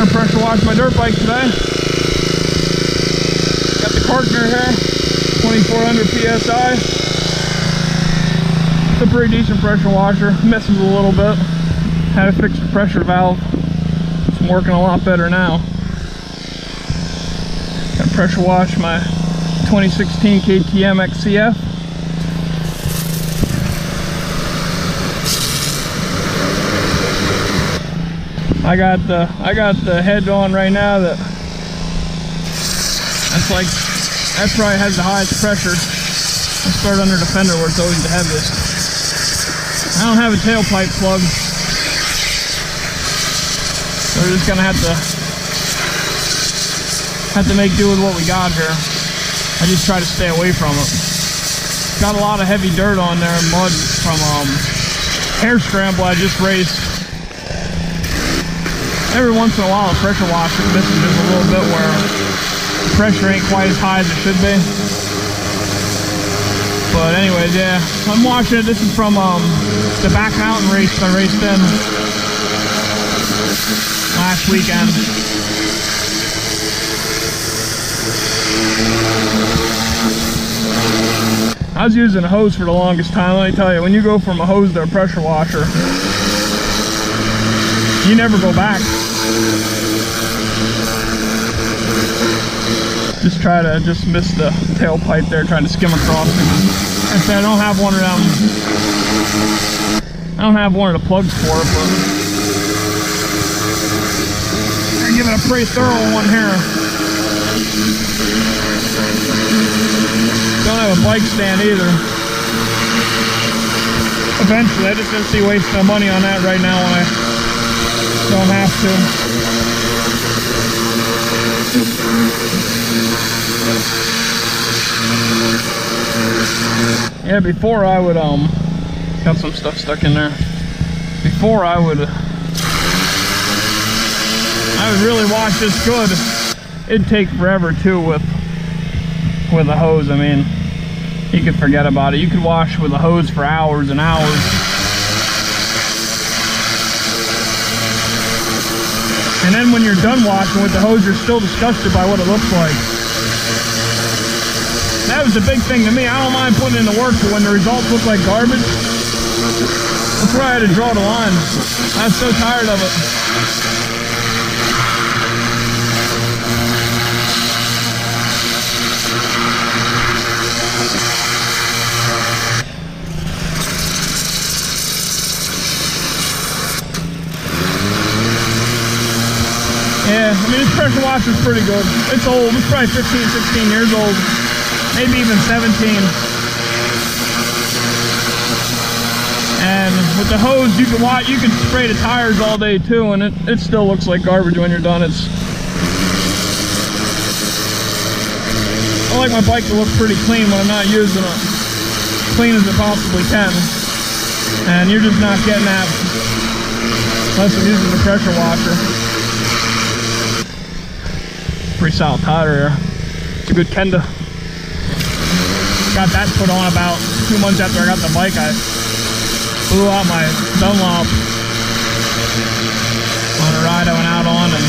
Gonna pressure wash my dirt bike today. Got the Kartner here, 2400 PSI. It's a pretty decent pressure washer. Messes a little bit. Had to fix the pressure valve. It's working a lot better now. Gonna pressure wash my 2016 KTM XCF. I got the head on right now. That probably has the highest pressure. I start under the fender where it's always the heaviest. I don't have a tailpipe plug, so we're just gonna have to make do with what we got here. I just try to stay away from it. Got a lot of heavy dirt on there, mud from hair scramble I just raced. Every once in a while, a pressure washer misses just a little bit where the pressure ain't quite as high as it should be. But anyways, yeah, I'm washing it. This is from the back mountain race I raced in last weekend. I was using a hose for the longest time. Let me tell you, when you go from a hose to a pressure washer, you never go back. Just try to miss the tailpipe there, trying to skim across it. Actually, I don't have one of them. I don't have one of the plugs for it, but I'm giving it a pretty thorough one here. Don't have a bike stand either. Eventually, I just didn't see wasting no money on that right now when I don't have to. Yeah, before I would got some stuff stuck in there. Before I would really wash this good. It'd take forever too with a hose. I mean, you could forget about it. You could wash with a hose for hours and hours. And then when you're done washing with the hose, you're still disgusted by what it looks like. That was the big thing to me. I don't mind putting in the work, but when the results look like garbage, that's where I had to draw the line. I was so tired of it. Yeah, I mean, this pressure washer is pretty good. It's old. It's probably 15, 16 years old. Maybe even 17. And with the hose, you can spray the tires all day too, and it still looks like garbage when you're done. I like my bike to look pretty clean when I'm not using it. Clean as it possibly can. And you're just not getting that unless I'm using the pressure washer. Pretty solid tire here. It's a good Kenda. Got that put on about 2 months after I got the bike. I blew out my Dunlop on a ride I went out on, and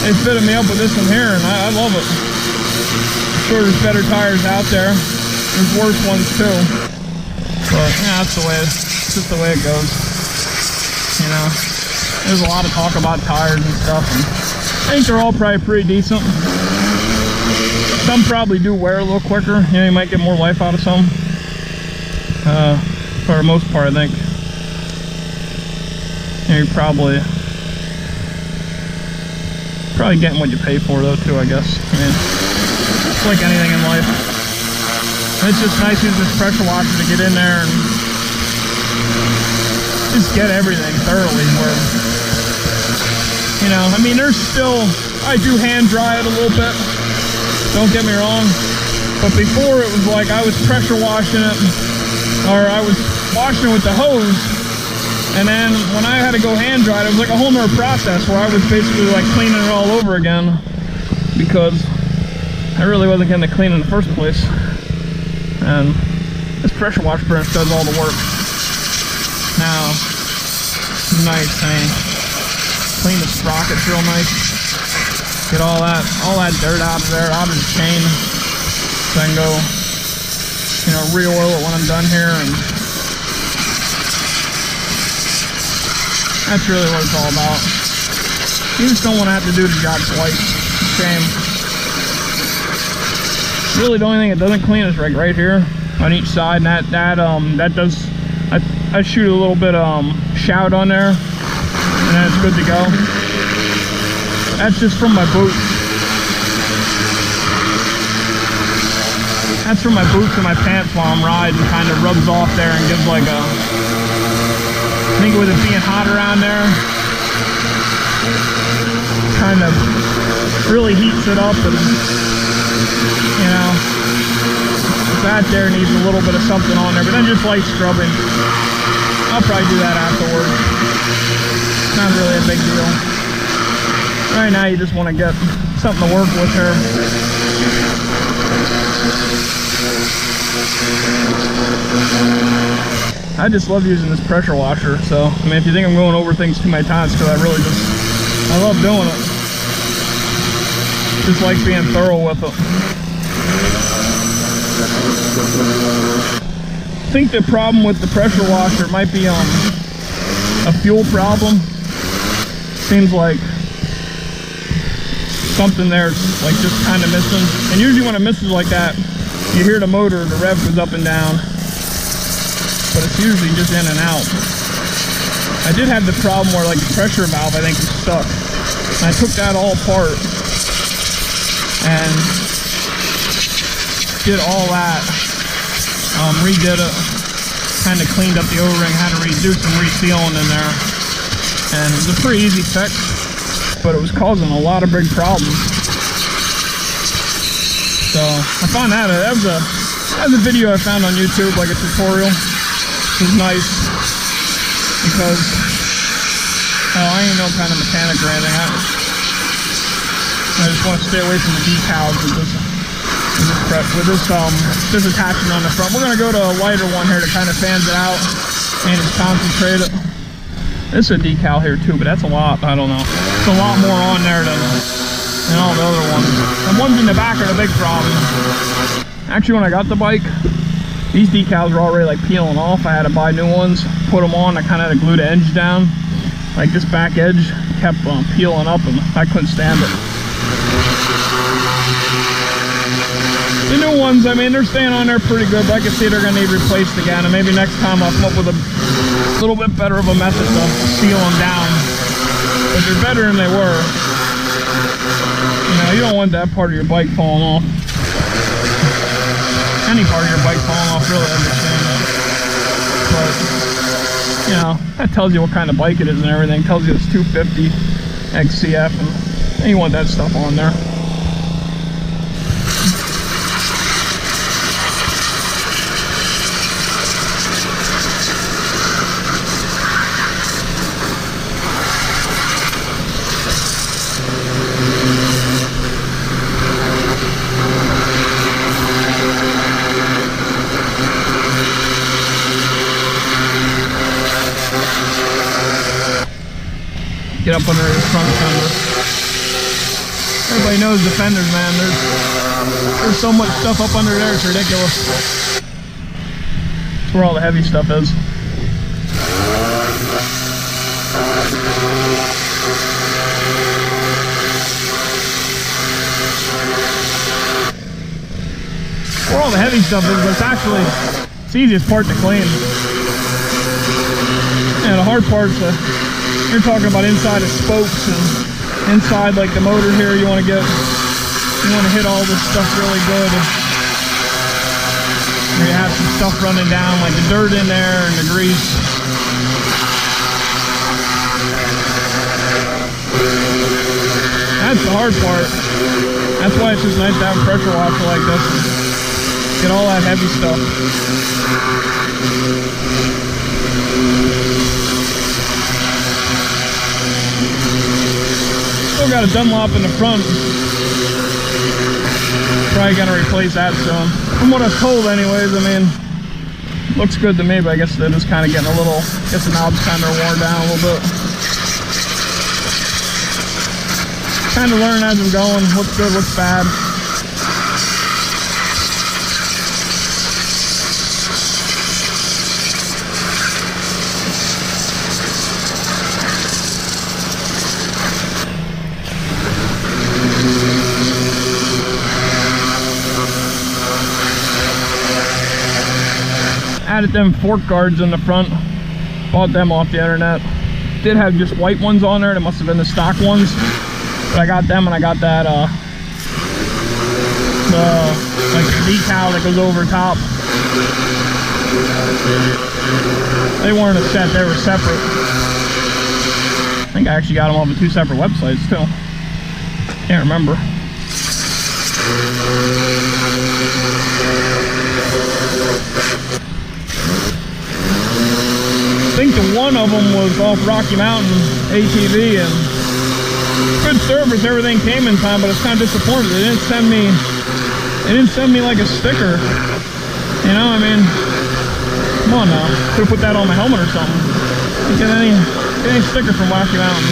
they fitted me up with this one here, and I love it. I'm sure there's better tires out there. There's worse ones too. But yeah, that's the way. It's just the way it goes. You know, there's a lot of talk about tires and stuff, and I think they're all probably pretty decent. Some probably do wear a little quicker. You know, you might get more life out of some. For the most part, I think. You're probably getting what you pay for though too, I guess. I mean, it's like anything in life. And it's just nice using this pressure washer to get in there and just get everything thoroughly. Where, you know, I mean, there's still, I do hand dry it a little bit. Don't get me wrong, but before it was like I was pressure washing it, or I was washing it with the hose, and then when I had to go hand dry it, it was like a whole nother process where I was basically like cleaning it all over again because I really wasn't getting it clean in the first place. And this pressure wash pretty much does all the work. Now, nice, I mean, clean as sprockets real nice. Get all that dirt out of there, out of the chain. So I can go, you know, re-oil it when I'm done here, and that's really what it's all about. You just don't want to have to do the job twice. Shame. Really, the only thing it doesn't clean is like right here on each side, and that does. I shoot a little bit shout on there, and then it's good to go. That's just from my boots. That's from my boots and my pants while I'm riding. Kind of rubs off there and gives like a. I think with it being hot around there, kind of really heats it up, and you know, that there needs a little bit of something on there, but then just light scrubbing. I'll probably do that afterwards. Not really a big deal. Right now you just want to get something to work with here. I just love using this pressure washer, so I mean, if you think I'm going over things too many times, because I love doing it. Just like being thorough with it. I think the problem with the pressure washer might be a fuel problem. Seems like something there's like just kind of missing, and usually when it misses like that, you hear the motor, the rev goes up and down, but it's usually just in and out. I did have the problem where like the pressure valve I think was stuck, and I took that all apart and did all that, redid it, kind of cleaned up the O-ring, had to do some resealing in there, and it was a pretty easy fix, but it was causing a lot of big problems. So I found that was a video I found on YouTube, like a tutorial. It was nice because I ain't no kind of mechanic or anything. I just want to stay away from the decals with this attachment on the front. We're gonna go to a lighter one here to kind of fans it out and just concentrate it. This is a decal here too, but that's a lot. I don't know. It's a lot more on there than all the other ones. The ones in the back are the big problem. Actually, when I got the bike, these decals were already like peeling off. I had to buy new ones, put them on. I kind of had to glue the edge down. Like this back edge kept peeling up, and I couldn't stand it. The new ones, I mean, they're staying on there pretty good, but I can see they're gonna need replaced again, and maybe next time I'll come up with a little bit better of a method to seal them down. But they're better than they were. You know, you don't want that part of your bike falling off. Any part of your bike falling off, really, understand that. But, you know, that tells you what kind of bike it is and everything. It tells you it's 250 XCF, and you want that stuff on there. Get up under the front fender. Everybody knows the fenders, man. There's so much stuff up under there, it's ridiculous. That's where all the heavy stuff is. Where all the heavy stuff is, but it's the easiest part to clean. And the hard part's you're talking about inside of spokes and inside like the motor here. You want to hit all this stuff really good. And you have some stuff running down, like the dirt in there and the grease. That's the hard part. That's why it's just nice to have a pressure washer like this. Get all that heavy stuff. Still got a Dunlop in the front. Probably gonna replace that soon. From what I was told anyways, I mean, looks good to me, but I guess that is kind of getting a little, I guess the knob's kind of worn down a little bit. kind of learning as I'm going, what's good, what's bad. Added them fork guards in the front, bought them off the internet. Did have just white ones on there, that must have been the stock ones, but I got them, and I got that like the decal that goes over top. They weren't a set, they were separate. I think I actually got them off of 2 separate websites too. Can't remember. I think the one of them was off Rocky Mountain ATV, and good service, everything came in time, but it's kind of disappointed. They didn't send me like a sticker. You know, I mean, come on now. Could have put that on my helmet or something. Get any sticker from Rocky Mountain.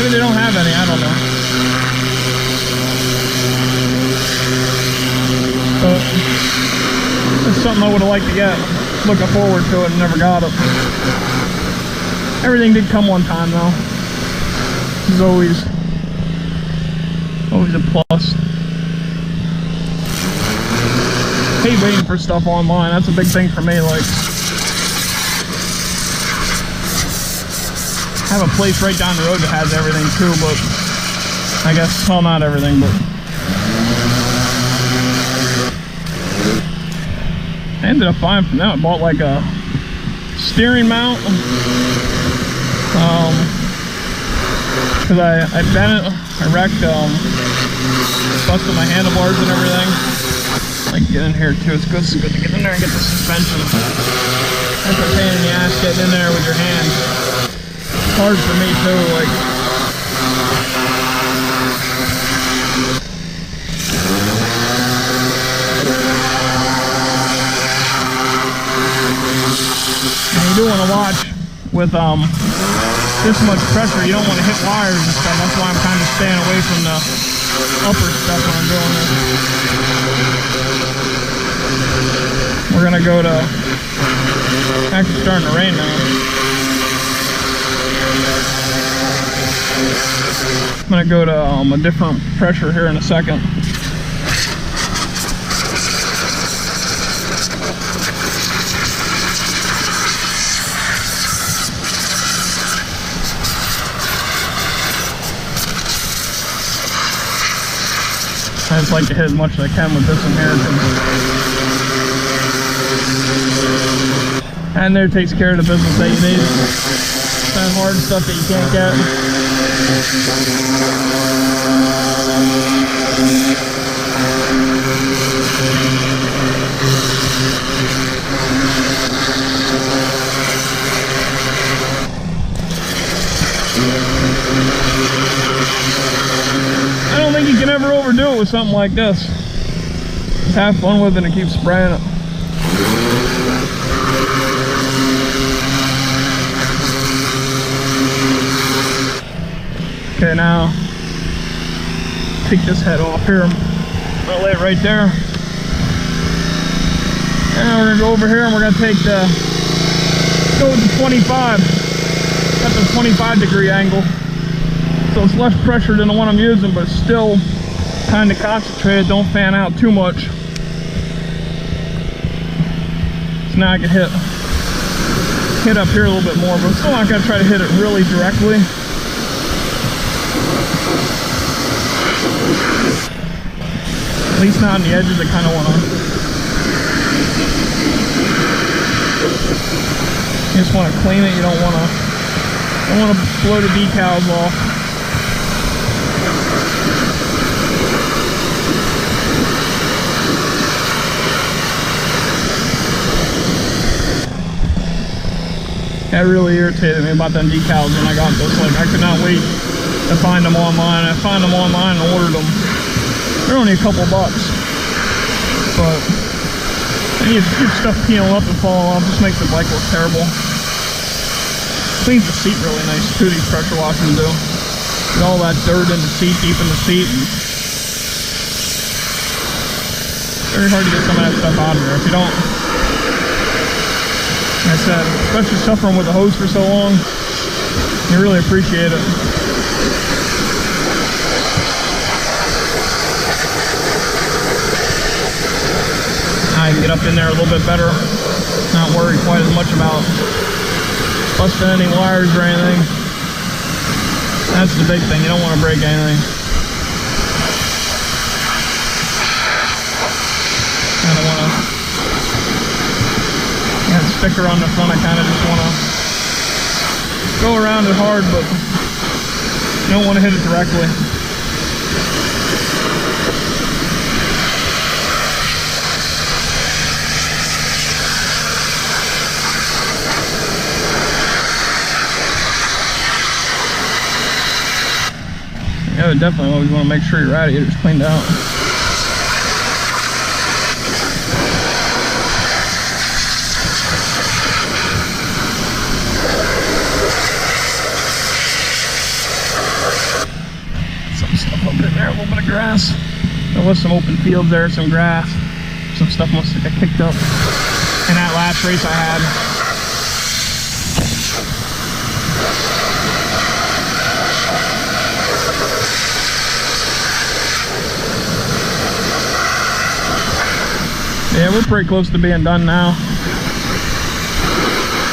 Maybe they don't have any, I don't know. But it's something I would have liked to get. Looking forward to it and never got it. Everything did come one time though. It's always a plus. Hate waiting for stuff online. That's a big thing for me. Like, I have a place right down the road that has everything too, but I guess, well, not everything, but I ended up buying from them. I bought like a steering mount, because I bent it, I wrecked, busted my handlebars and everything. I can get in here too. It's good to get in there and get the suspension. That's a pain in the ass getting in there with your hands. It's hard for me too, like. You do want to watch with this much pressure. You don't want to hit wires and stuff. That's why I'm kind of staying away from the upper stuff when I'm doing this. We're gonna go to, actually starting to rain now. I'm gonna go to a different pressure here in a second. I just like to hit as much as I can with this one here. And there takes care of the business that you need. That hard stuff that you can't get. I don't think you can ever overdo it with something like this. Just have fun with it and keep spraying it. Okay, now take this head off here. I'm gonna lay it right there. And we're gonna go over here and we're gonna take go with the 25. Got the 25-degree angle. So it's less pressure than the one I'm using, but it's still kind of concentrated. Don't fan out too much. So now I can hit up here a little bit more, but I'm still not gonna try to hit it really directly. At least not on the edges. I kind of want to. You just want to clean it. You don't want to blow the decals off. That really irritated me about them decals when I got this. Like, I could not wait to find them online. I found them online and ordered them. They're only a couple bucks, but and you get stuff peeling up and falling off. Just makes the bike look terrible. Cleans the seat really nice too. These pressure washers do. Get all that dirt in the seat, deep in the seat. Very hard to get some of that stuff out of there. If you don't, like I said, especially suffering with the hose for so long, you really appreciate it. I can get up in there a little bit better, not worry quite as much about busting any wires or anything. That's the big thing, you don't want to break anything. I don't want to, got a sticker on the front, I kind of just want to go around it hard, but you don't want to hit it directly. Yeah, definitely always want to make sure your radiator's cleaned out. Some stuff up in there, a little bit of grass. There was some open fields there, some grass. Some stuff must have got kicked up in that last race I had. Yeah, we're pretty close to being done now.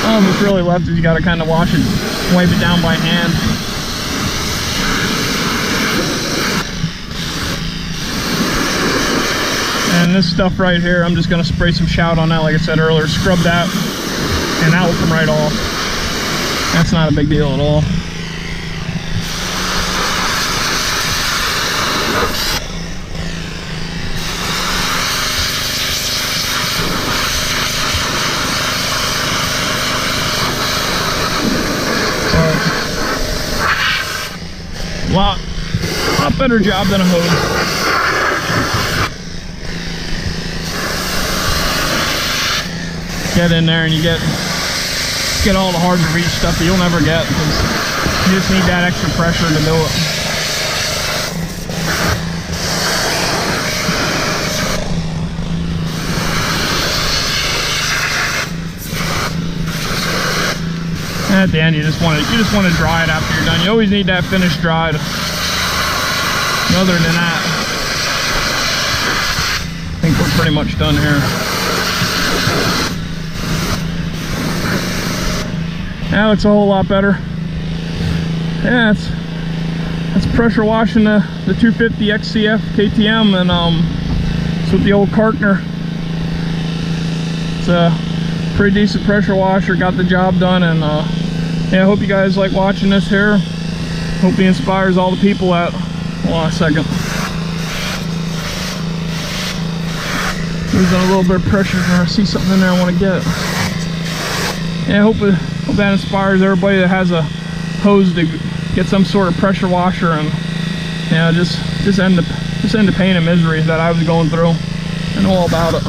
All that's really left is you gotta kind of wash it, wipe it down by hand. And this stuff right here, I'm just gonna spray some shout on that, like I said earlier, scrub that, and that will come right off. That's not a big deal at all. Lot better job than a hose. Get in there and you get all the hard to reach stuff that you'll never get, because you just need that extra pressure to do it. And at the end, you just want to dry it after you're done. You always need that finish dried. Other than that, I think we're pretty much done here. That looks a whole lot better. Yeah, that's pressure washing the 250 XCF KTM, and it's with the old Kartner. It's a pretty decent pressure washer, got the job done, and yeah, I hope you guys like watching this here. Hope he inspires all the people out. Hold on a second. Losing a little bit of pressure when I see something in there I want to get. Yeah, hope that inspires everybody that has a hose to get some sort of pressure washer, and yeah, just end the pain and misery that I was going through. I know all about it.